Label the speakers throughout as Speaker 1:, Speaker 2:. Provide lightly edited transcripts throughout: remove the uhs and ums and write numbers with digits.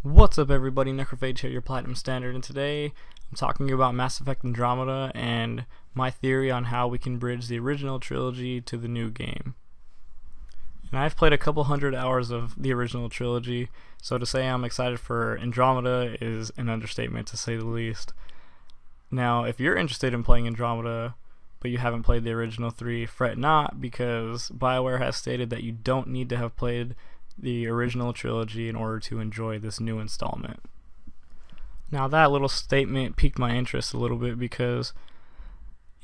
Speaker 1: What's up everybody, Necrophage here, your Platinum Standard, and today I'm talking about Mass Effect Andromeda and my theory on how we can bridge the original trilogy to the new game. And I've played a couple hundred hours of the original trilogy, so to say I'm excited for Andromeda is an understatement to say the least. Now, if you're interested in playing Andromeda, but you haven't played the original three, fret not, because Bioware has stated that you don't need to have played the original trilogy in order to enjoy this new installment. Now that little statement piqued my interest a little bit because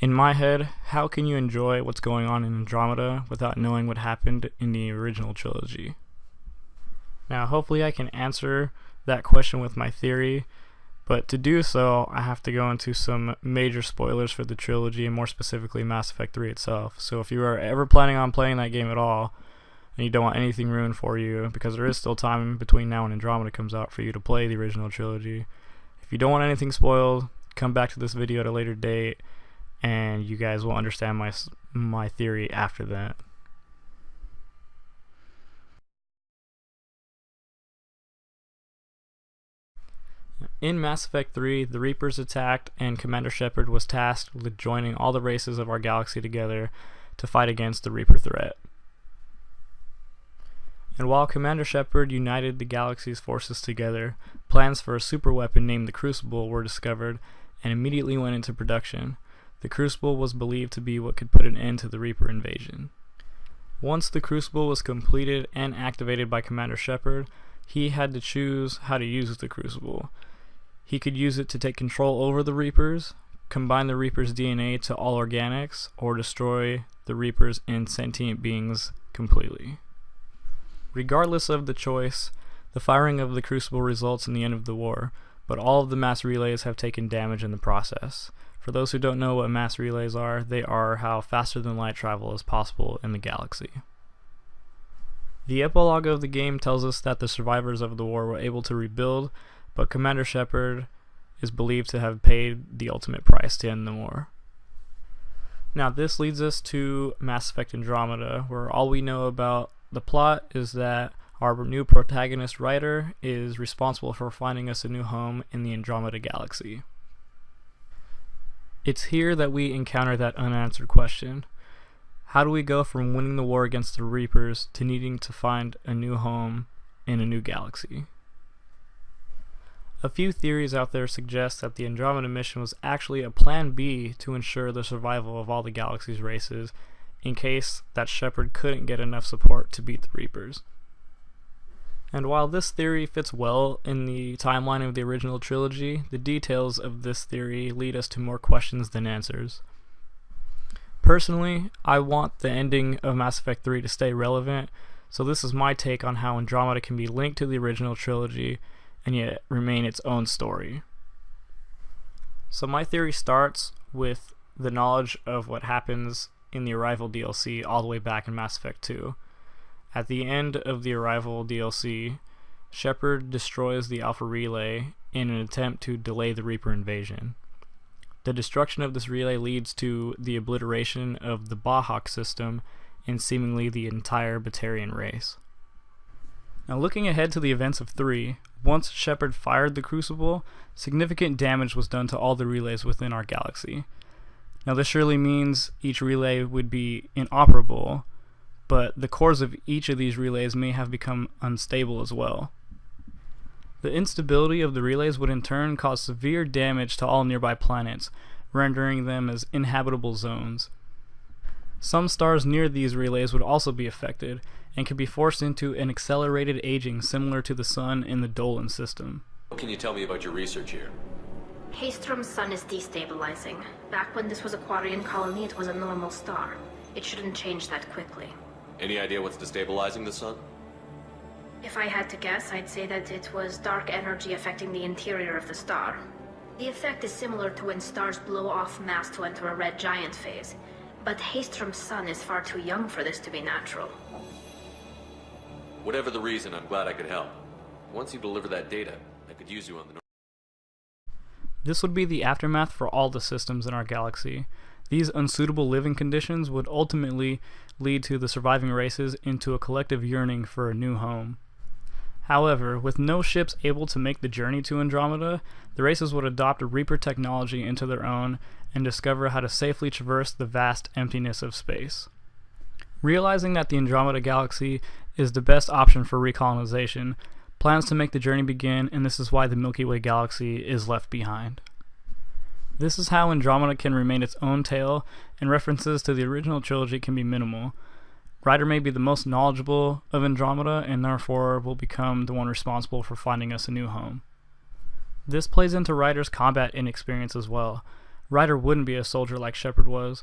Speaker 1: in my head, how can you enjoy what's going on in Andromeda without knowing what happened in the original trilogy? Now hopefully I can answer that question with my theory, but to do so I have to go into some major spoilers for the trilogy and more specifically Mass Effect 3 itself. So if you are ever planning on playing that game at all, and you don't want anything ruined for you, because there is still time between now and Andromeda comes out for you to play the original trilogy. If you don't want anything spoiled, come back to this video at a later date, and you guys will understand my theory after that. In Mass Effect 3, the Reapers attacked, and Commander Shepard was tasked with joining all the races of our galaxy together to fight against the Reaper threat. And while Commander Shepard united the galaxy's forces together, plans for a superweapon named the Crucible were discovered and immediately went into production. The Crucible was believed to be what could put an end to the Reaper invasion. Once the Crucible was completed and activated by Commander Shepard, he had to choose how to use the Crucible. He could use it to take control over the Reapers, combine the Reapers' DNA to all organics, or destroy the Reapers and sentient beings completely. Regardless of the choice, the firing of the Crucible results in the end of the war, but all of the mass relays have taken damage in the process. For those who don't know what mass relays are, they are how faster than light travel is possible in the galaxy. The epilogue of the game tells us that the survivors of the war were able to rebuild, but Commander Shepard is believed to have paid the ultimate price to end the war. Now this leads us to Mass Effect Andromeda, where all we know about the plot is that our new protagonist Ryder is responsible for finding us a new home in the Andromeda galaxy. It's here that we encounter that unanswered question. How do we go from winning the war against the Reapers to needing to find a new home in a new galaxy? A few theories out there suggest that the Andromeda mission was actually a plan B to ensure the survival of all the galaxy's races in case that Shepard couldn't get enough support to beat the Reapers. And while this theory fits well in the timeline of the original trilogy, the details of this theory lead us to more questions than answers. Personally, I want the ending of Mass Effect 3 to stay relevant, so this is my take on how Andromeda can be linked to the original trilogy and yet remain its own story. So my theory starts with the knowledge of what happens in the Arrival DLC all the way back in Mass Effect 2. At the end of the Arrival DLC, Shepard destroys the Alpha Relay in an attempt to delay the Reaper invasion. The destruction of this relay leads to the obliteration of the Bahawk system and seemingly the entire Batarian race. Now looking ahead to the events of 3, once Shepard fired the Crucible, significant damage was done to all the relays within our galaxy. Now this surely means each relay would be inoperable, but the cores of each of these relays may have become unstable as well. The instability of the relays would in turn cause severe damage to all nearby planets, rendering them as inhabitable zones. Some stars near these relays would also be affected, and could be forced into an accelerated aging similar to the Sun in the Dolan system.
Speaker 2: What can you tell me about your research here?
Speaker 3: Haystrom's sun is destabilizing. Back when this was a Quarian colony, it was a normal star. It shouldn't change that quickly.
Speaker 2: Any idea what's destabilizing the sun?
Speaker 3: If I had to guess, I'd say that it was dark energy affecting the interior of the star. The effect is similar to when stars blow off mass to enter a red giant phase, but Haystrom's sun is far too young for this to be natural.
Speaker 2: Whatever the reason, I'm glad I could help. Once you deliver that data, I could use you on the...
Speaker 1: This would be the aftermath for all the systems in our galaxy. These unsuitable living conditions would ultimately lead to the surviving races into a collective yearning for a new home. However, with no ships able to make the journey to Andromeda, the races would adopt Reaper technology into their own and discover how to safely traverse the vast emptiness of space. Realizing that the Andromeda galaxy is the best option for recolonization, plans to make the journey begin, and this is why the Milky Way galaxy is left behind. This is how Andromeda can remain its own tale, and references to the original trilogy can be minimal. Ryder may be the most knowledgeable of Andromeda, and therefore will become the one responsible for finding us a new home. This plays into Ryder's combat inexperience as well. Ryder wouldn't be a soldier like Shepard was.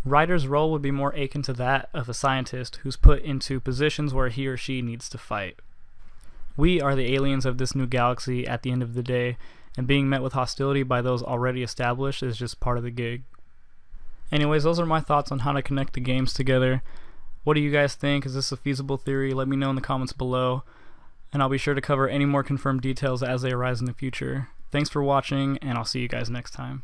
Speaker 1: Ryder's role would be more akin to that of a scientist who's put into positions where he or she needs to fight. We are the aliens of this new galaxy at the end of the day, and being met with hostility by those already established is just part of the gig. Anyways, those are my thoughts on how to connect the games together. What do you guys think? Is this a feasible theory? Let me know in the comments below, and I'll be sure to cover any more confirmed details as they arise in the future. Thanks for watching, and I'll see you guys next time.